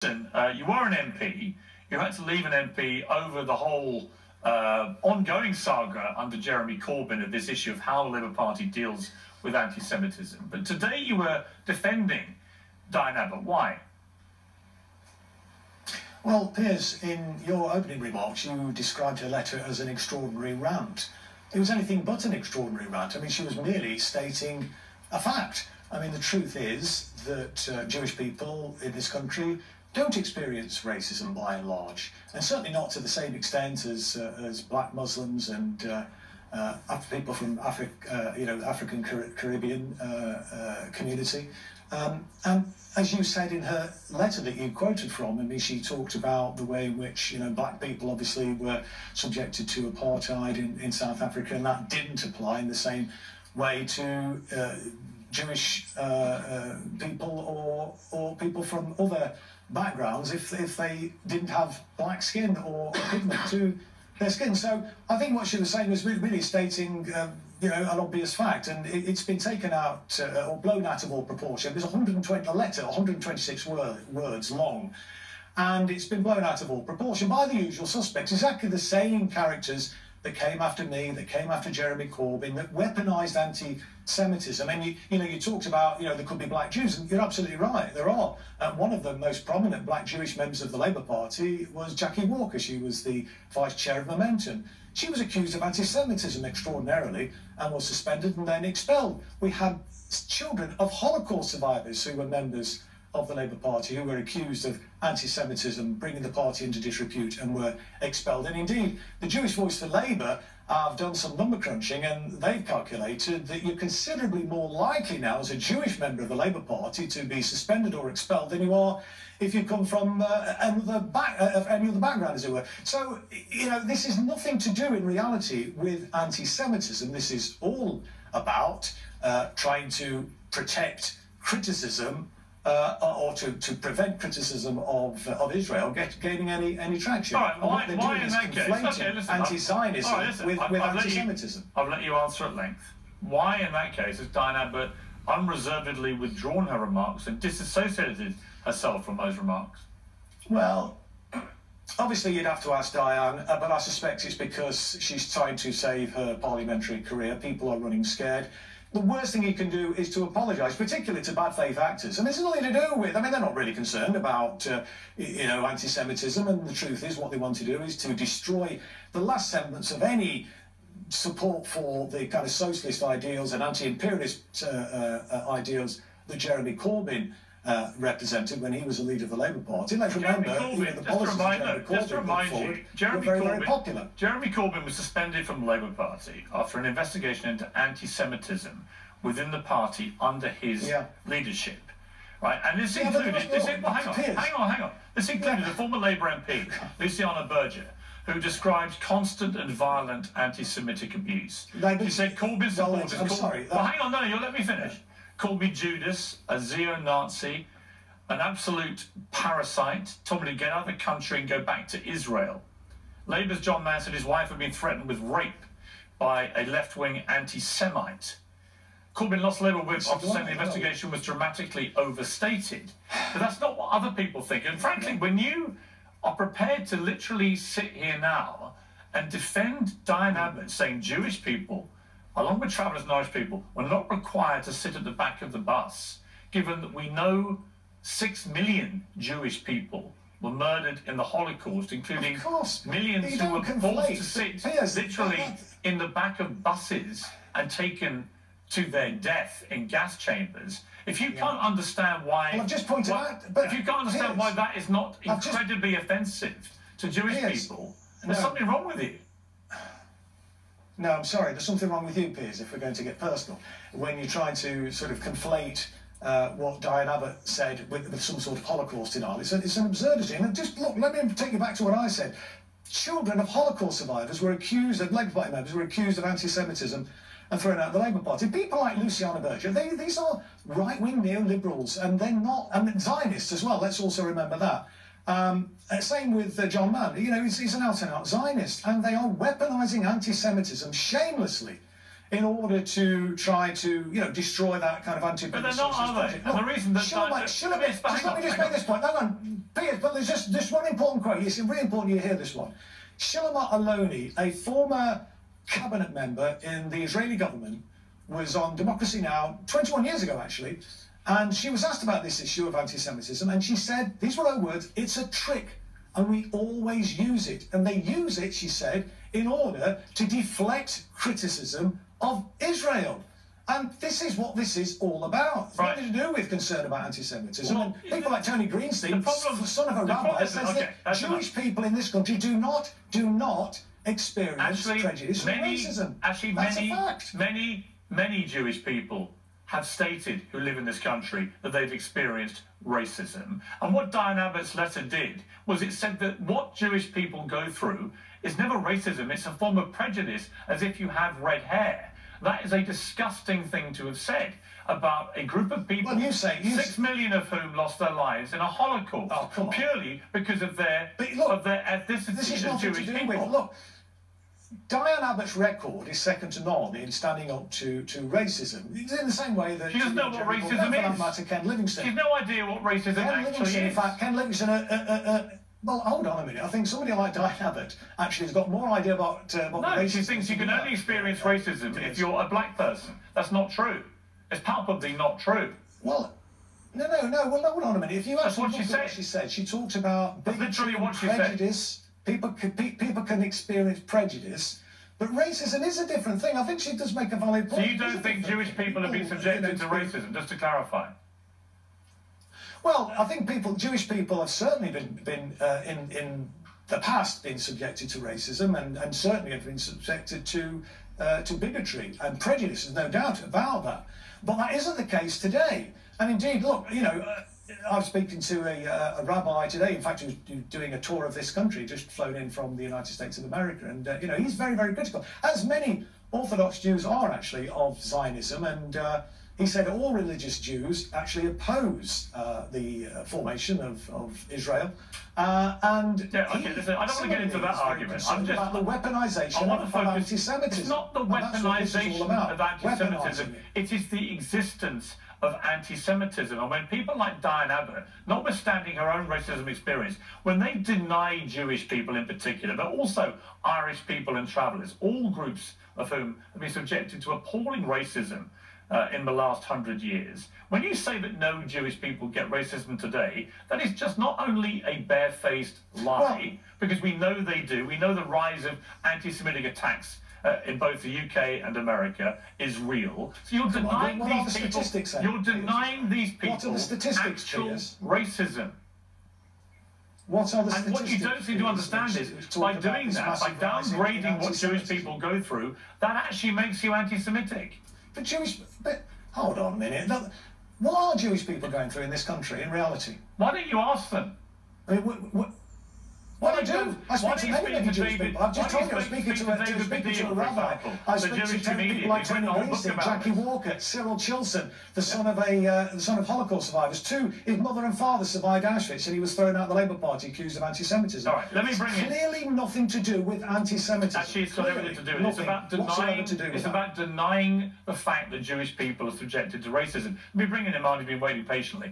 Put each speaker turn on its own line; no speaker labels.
You were an MP. You had to leave an MP over the whole ongoing saga under Jeremy Corbyn of this issue of how the Labour Party deals with anti-Semitism. But today you were defending Diane Abbott. Why?
Well, Piers, in your opening remarks, you described her letter as an extraordinary rant. It was anything but an extraordinary rant. I mean, she was merely stating a fact. I mean, the truth is that Jewish people in this country don't experience racism by and large, and certainly not to the same extent as black Muslims and people from African Caribbean community. And as you said in her letter that you quoted from, I mean, she talked about the way in which black people obviously were subjected to apartheid in South Africa, and that didn't apply in the same way to Jewish people or people from other backgrounds if they didn't have black skin or pigment to their skin. So I think what she was saying was really stating an obvious fact, and it's been taken out or blown out of all proportion. It was a letter, 126 words long, and it's been blown out of all proportion by the usual suspects, exactly the same characters that came after me, that came after Jeremy Corbyn, that weaponised anti-Semitism. And you talked about, there could be black Jews, and you're absolutely right, there are. One of the most prominent black Jewish members of the Labour Party was Jackie Walker. She was the vice chair of Momentum. She was accused of anti-Semitism extraordinarily and was suspended and then expelled. We had children of Holocaust survivors who were members of the Labour Party who were accused of anti-Semitism, bringing the party into disrepute, and were expelled. And indeed, the Jewish Voice for Labour have done some number crunching, and they've calculated that you're considerably more likely now as a Jewish member of the Labour Party to be suspended or expelled than you are if you come from any other background, as it were. So, this is nothing to do in reality with anti-Semitism. This is all about trying to protect criticism or to prevent criticism of Israel gaining any traction.
All right, why in that case?
Anti-Zionism with anti-Semitism.
I'll let you answer at length. Why in that case has Diane Abbott unreservedly withdrawn her remarks and disassociated herself from those remarks?
Well, obviously you'd have to ask Diane, but I suspect it's because she's trying to save her parliamentary career. People are running scared. The worst thing you can do is to apologise, particularly to bad faith actors. And this has nothing to do with, I mean, they're not really concerned about, anti-Semitism. And the truth is what they want to do is to destroy the last semblance of any support for the kind of socialist ideals and anti-imperialist ideals that Jeremy Corbyn represented when he was the leader of the Labour Party. Let's remember, the policies Jeremy Corbyn put forward were very popular.
Jeremy Corbyn was suspended from the Labour Party after an investigation into anti-Semitism within the party under his leadership. Right, and this included, hang on. This included the former Labour MP, Luciana Berger, who described constant and violent anti-Semitic abuse. She said Corbyn's supporters... hang on, no, you'll let me finish. Called me Judas, a Zeo-Nazi, an absolute parasite, told me to get out of the country and go back to Israel. Labour's John Mann said his wife had been threatened with rape by a left-wing anti-Semite. Corbyn lost Labour whip after saying the investigation was dramatically overstated. But that's not what other people think. And frankly, when you are prepared to literally sit here now and defend Diane Abbott, saying Jewish people, along with travellers and Irish people, were not required to sit at the back of the bus, given that we know 6 million Jewish people were murdered in the Holocaust, including millions who were forced to sit literally in the back of buses and taken to their death in gas chambers. If you can't understand why...
Well, I've just pointed out...
If you can't understand why that is not incredibly offensive to Jewish people, there's something wrong with you.
No, I'm sorry, there's something wrong with you, Piers, if we're going to get personal. When you're trying to sort of conflate what Diane Abbott said with some sort of Holocaust in Ireland. It's an absurdity. And just look, let me take you back to what I said. Children of Holocaust survivors were accused, and Labour Party members were accused of anti-Semitism and thrown out of the Labour Party. People like Luciana Berger, these are right-wing neoliberals, and they're not, and Zionists as well, let's also remember that. Same with John Mann, he's an out-and-out Zionist, and they are weaponising anti-Semitism shamelessly in order to try to, destroy that kind of
But they're not, are they? And the reason that...
Let me just make this point. Hang on, Piers, but there's just one important quote. It's really important you hear this one. Shlomo Aloni, a former cabinet member in the Israeli government, was on Democracy Now! 21 years ago, actually, and she was asked about this issue of anti-Semitism, and she said, these were her words, "It's a trick, and we always use it." And they use it, she said, in order to deflect criticism of Israel. And this is what this is all about. It's nothing to do with concern about anti-Semitism.
Well,
and people like Tony Greenstein, the son of a rabbi, says that Jewish people in this country do not experience prejudice and racism.
Actually,
that's a fact.
Many Jewish people have stated, who live in this country, that they've experienced racism. And what Diane Abbott's letter did was it said that what Jewish people go through is never racism, it's a form of prejudice, as if you have red hair. That is a disgusting thing to have said about a group of people, 6 million of whom lost their lives in a Holocaust, purely because of their ethnicity as Jewish people.
Look, Diane Abbott's record is second to none in standing up to racism. It's in the same way that...
She doesn't know what racism is.
Ken Livingstone.
She's no idea what racism actually is.
In fact, Ken Livingstone... well, hold on a minute. I think somebody like Diane Abbott actually has got more idea about
No, she thinks you can only experience racism if you're a black person. That's not true. It's palpably not true.
Well, no. Well, hold on a minute. If you actually look at what she said, she talked about bigotry and prejudice. People can experience prejudice, but racism is a different thing. I think she does make a valid point.
So you don't think Jewish people have been subjected to racism, just to clarify?
Well, I think Jewish people have certainly been in the past been subjected to racism, and certainly have been subjected to bigotry and prejudice. There's no doubt about that. But that isn't the case today. And indeed, look, I was speaking to a rabbi today, in fact, who's doing a tour of this country, just flown in from the United States of America, and he's very, very critical, as many Orthodox Jews are actually, of Zionism, and he said all religious Jews actually oppose the formation of Israel.
Listen, I don't want to get into that argument. I'm just
about the weaponization of anti-Semitism.
It's not the weaponization of anti-Semitism. It is the existence of anti-Semitism. And when people like Diane Abbott, notwithstanding her own racism experience, when they deny Jewish people in particular, but also Irish people and travellers, all groups of whom have been subjected to appalling racism in the last 100 years, when you say that no Jewish people get racism today, that is just not only a barefaced lie, because we know they do. We know the rise of anti-Semitic attacks in both the UK and America is real. So you're denying these people. You're denying these people actual racism.
What are the
statistics? And what you don't seem to understand is, by doing that, by downgrading what Jewish people go through, that actually makes you anti-Semitic.
But hold on a minute. What are Jewish people going through in this country in reality?
Why don't you ask them?
I mean, what I do? I speak to many Jewish people. I've just told you, I'm speaking to a rabbi. I speak to people like Tony Greenstein, Jackie Walker, Cyril Chilson, the son of Holocaust survivors. His mother and father survived Auschwitz, and he was thrown out of the Labour Party accused of anti-Semitism.
All right, let me bring in.
Clearly nothing to do with anti-Semitism.
Actually, it's got everything to do with it. It's about denying the fact that Jewish people are subjected to racism. Let me bring in a man who's been waiting patiently.